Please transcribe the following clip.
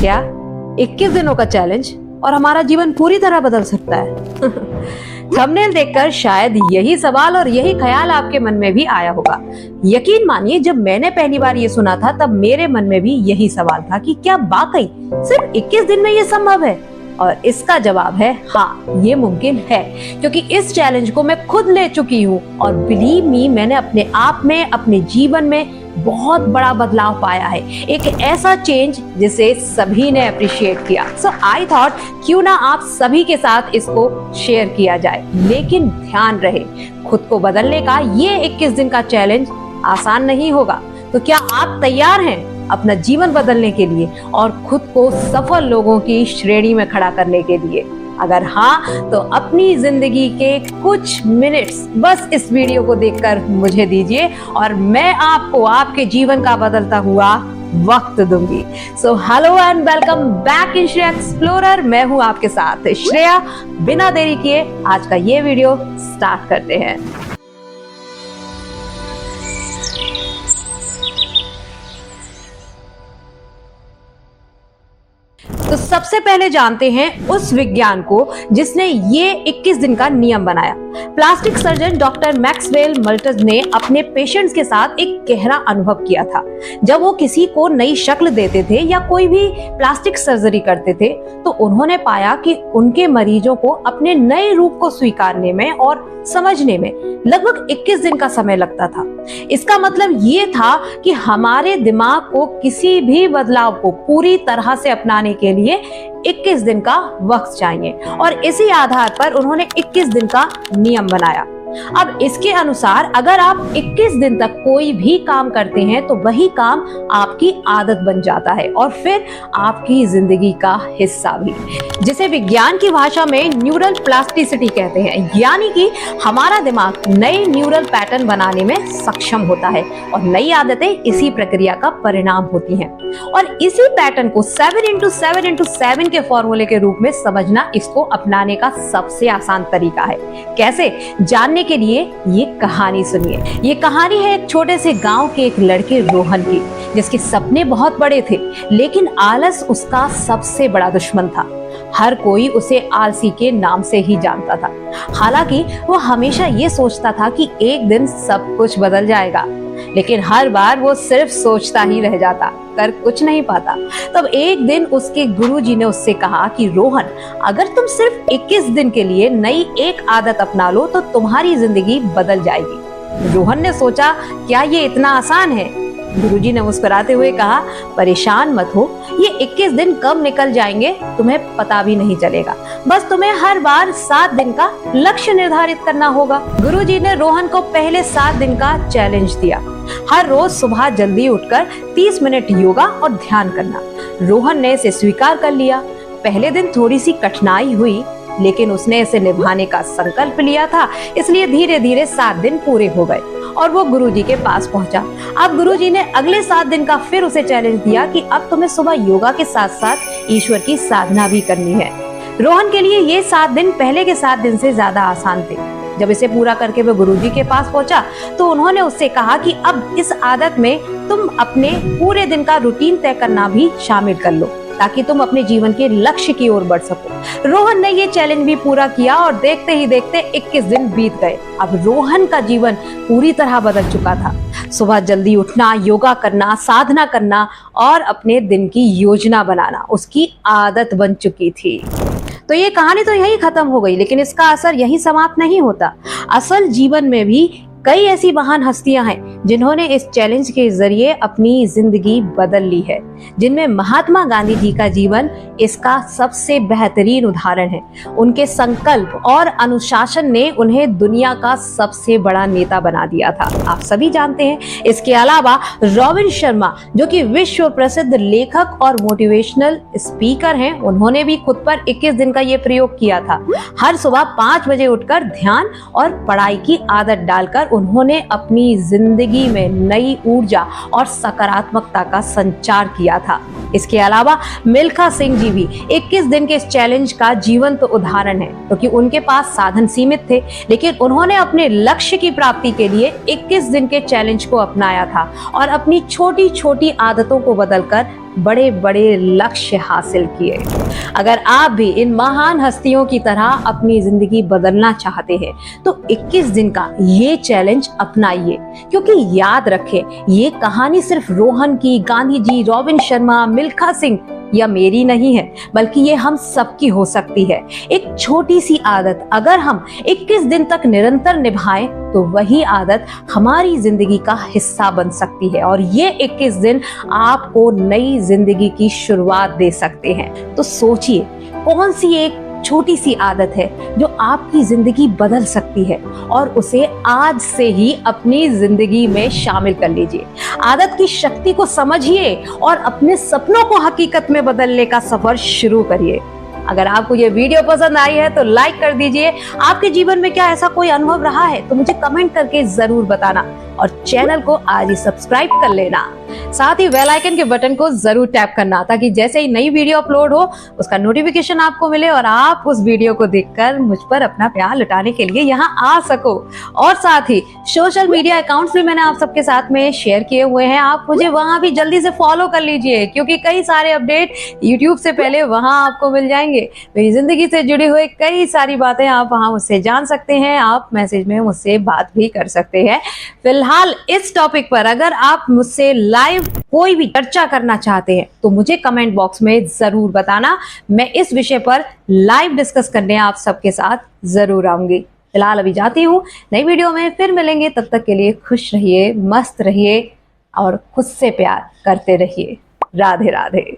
क्या 21 दिनों का चैलेंज और हमारा जीवन पूरी तरह बदल सकता है? थंबनेल देखकर शायद यही सवाल और यही ख्याल आपके मन में भी आया होगा। यकीन मानिए, जब मैंने पहली बार ये सुना था तब मेरे मन में भी यही सवाल था कि क्या वाकई सिर्फ 21 दिन में ये संभव है? और इसका जवाब है हाँ, ये मुमकिन है, क्योंकि इस चैलेंज को मैं खुद ले चुकी हूँ और बिलीव मी, मैंने अपने आप में, अपने जीवन में बहुत बड़ा बदलाव पाया है। एक ऐसा चेंज जिसे सभी ने अप्रिशिएट किया। सो आई थॉट क्यों ना आप सभी के साथ इसको शेयर किया जाए। लेकिन ध्यान रहे, खुद को बदलने का ये 21 दिन का चैलेंज आसान नहीं होगा। तो क्या आप तैयार हैं अपना जीवन बदलने के लिए और खुद को सफल लोगों की श्रेणी में खड़ा करने के लिए? अगर हाँ, तो अपनी जिंदगी के कुछ मिनट्स बस इस वीडियो को देखकर मुझे दीजिए और मैं आपको आपके जीवन का बदलता हुआ वक्त दूंगी। So hello and welcome back in Shreya explorer. मैं हूं आपके साथ श्रेया। बिना देरी किए आज का ये वीडियो स्टार्ट करते हैं। तो सबसे पहले जानते हैं उस विज्ञान को जिसने ये 21 दिन का नियम बनाया। प्लास्टिक सर्जन डॉक्टर मैक्सवेल मल्टज ने अपने पेशेंट्स के साथ एक गहरा अनुभव किया था। जब वो किसी को नई शक्ल देते थे या कोई भी प्लास्टिक सर्जरी करते थे, तो उन्होंने पाया कि उनके मरीजों को अपने नए रूप को स्वीकारने में और समझने में लगभग 21 दिन का समय लगता था। इसका मतलब ये था कि हमारे दिमाग को किसी भी बदलाव को पूरी तरह से अपनाने के लिए 21 दिन का वक्त चाहिए और इसी आधार पर उन्होंने 21 दिन का नियम बनाया। अब इसके अनुसार अगर आप 21 दिन तक कोई भी काम करते हैं तो वही काम आपकी आदत बन जाता है और फिर आपकी जिंदगी का हिस्सा भी, जिसे विज्ञान की भाषा में न्यूरल प्लास्टिसिटी कहते हैं। यानी कि हमारा दिमाग नए न्यूरल पैटर्न बनाने में सक्षम होता है और नई आदतें इसी प्रक्रिया का परिणाम होती हैं। और इसी पैटर्न को 7x7x7 के फॉर्मूले के रूप में समझना इसको अपनाने का सबसे आसान तरीका है। कैसे जानने के लिए ये कहानी सुनिए। ये कहानी है एक छोटे से गांव के एक लड़के रोहन की, जिसके सपने बहुत बड़े थे लेकिन आलस उसका सबसे बड़ा दुश्मन था। हर कोई उसे आलसी के नाम से ही जानता था। हालांकि वो हमेशा ये सोचता था कि एक दिन सब कुछ बदल जाएगा, लेकिन हर बार वो सिर्फ सोचता ही रह जाता, कर कुछ नहीं पाता। तब एक दिन उसके गुरुजी ने उससे कहा कि रोहन, अगर तुम सिर्फ 21 दिन के लिए नई एक आदत अपना लो तो तुम्हारी जिंदगी बदल जाएगी। रोहन ने सोचा, क्या ये इतना आसान है? गुरुजी ने मुस्कुराते हुए कहा, परेशान मत हो, ये 21 दिन कब निकल जाएंगे तुम्हें पता भी नहीं चलेगा। बस तुम्हें हर बार 7 दिन का लक्ष्य निर्धारित करना होगा। गुरुजी ने रोहन को पहले 7 दिन का चैलेंज दिया। हर रोज सुबह जल्दी उठकर 30 मिनट योगा और ध्यान करना। रोहन ने इसे स्वीकार कर लिया। पहले दिन थोड़ी सी कठिनाई हुई, लेकिन उसने इसे निभाने का संकल्प लिया था, इसलिए धीरे धीरे 7 दिन पूरे हो गए और वो गुरुजी के पास पहुंचा। अब गुरुजी ने अगले 7 दिन का फिर उसे चैलेंज दिया कि अब तुम्हें सुबह योगा के साथ साथ ईश्वर की साधना भी करनी है। रोहन के लिए ये 7 दिन पहले के 7 दिन से ज्यादा आसान थे। जब इसे पूरा करके वह गुरुजी के पास पहुंचा तो उन्होंने उससे कहा कि अब इस आदत में तुम अपने पूरे दिन का रूटीन तय करना भी शामिल कर लो, ताकि तुम अपने जीवन के लक्ष्य की ओर बढ़ सको। रोहन ने ये चैलेंज भी पूरा किया और देखते ही देखते 21 दिन बीत गए। अब रोहन का जीवन पूरी तरह बदल चुका था। सुबह जल्दी उठना, योगा करना, साधना करना और अपने दिन की योजना बनाना उसकी आदत बन चुकी थी। तो ये कहानी तो यही खत्म हो गई, लेकिन इसका असर यही समाप्त नहीं होता। असल जीवन में भी कई ऐसी महान हस्तियां हैं जिन्होंने इस चैलेंज के जरिए अपनी जिंदगी बदल ली है, जिनमें महात्मा गांधी जी का जीवन इसका सबसे बेहतरीन उदाहरण है। उनके संकल्प और अनुशासन ने उन्हें दुनिया का सबसे बड़ा नेता बना दिया था, आप सभी जानते हैं। इसके अलावा रॉबिन शर्मा, जो कि विश्व प्रसिद्ध लेखक और मोटिवेशनल स्पीकर हैं, उन्होंने भी खुद पर 21 दिन का ये प्रयोग किया था। हर सुबह 5 बजे उठकर ध्यान और पढ़ाई की आदत डालकर उन्होंने अपनी जिंदगी में नई ऊर्जा और सकारात्मकता का संचार किया था। इसके अलावा मिल्खा सिंह जी भी 21 दिन के इस चैलेंज का जीवंत उदाहरण है, क्योंकि उनके पास साधन सीमित थे, लेकिन उन्होंने अपने लक्ष्य की प्राप्ति के लिए 21 दिन के चैलेंज को अपनाया था और अपनी छोटी छोटी आदतों को बदलकर बड़े बड़े लक्ष्य हासिल किए। अगर आप भी इन महान हस्तियों की तरह अपनी जिंदगी बदलना चाहते हैं तो 21 दिन का ये चैलेंज अपनाइए, क्योंकि याद रखें, ये कहानी सिर्फ रोहन की, गांधी जी, रॉबिन शर्मा, मिल्खा सिंह या मेरी नहीं है, बल्कि ये हम सबकी हो सकती है। एक छोटी सी आदत अगर हम 21 दिन तक निरंतर निभाएं तो वही आदत हमारी जिंदगी का हिस्सा बन सकती है और ये 21 दिन आपको नई जिंदगी की शुरुआत दे सकते हैं। तो सोचिए, कौन सी एक छोटी सी आदत है जो आपकी जिंदगी बदल सकती है और उसे आज से ही अपनी जिंदगी में शामिल कर लीजिए। आदत की शक्ति को समझिए और अपने सपनों को हकीकत में बदलने का सफर शुरू करिए। अगर आपको ये वीडियो पसंद आई है तो लाइक कर दीजिए। आपके जीवन में क्या ऐसा कोई अनुभव रहा है तो मुझे कमेंट करके जरूर बताना और चैनल को आज ही सब्सक्राइब कर लेना। साथ ही बेल आइकन के बटन को जरूर टैप करना ताकि जैसे ही नई वीडियो अपलोड हो उसका नोटिफिकेशन आपको मिले और आप उस वीडियो को देखकर मुझ पर अपना प्यार लुटाने के लिए यहाँ आ सको। और साथ ही सोशल मीडिया अकाउंट्स भी मैंने आप सबके साथ में शेयर किए हुए हैं, आप मुझे वहां भी जल्दी से फॉलो कर लीजिए, क्योंकि कई सारे अपडेट यूट्यूब से पहले वहां आपको मिल जाएंगे। मेरी जिंदगी से जुड़ी हुई कई सारी बातें आप वहां मुझसे जान सकते हैं, आप मैसेज में मुझसे बात भी कर सकते हैं। फिलहाल इस टॉपिक पर अगर आप मुझसे लाइव कोई भी चर्चा करना चाहते हैं तो मुझे कमेंट बॉक्स में जरूर बताना। मैं इस विषय पर लाइव डिस्कस करने आप सबके साथ जरूर आऊंगी। फिलहाल अभी जाती हूँ, नई वीडियो में फिर मिलेंगे। तब तक के लिए खुश रहिए, मस्त रहिए और खुद से प्यार करते रहिए। राधे राधे।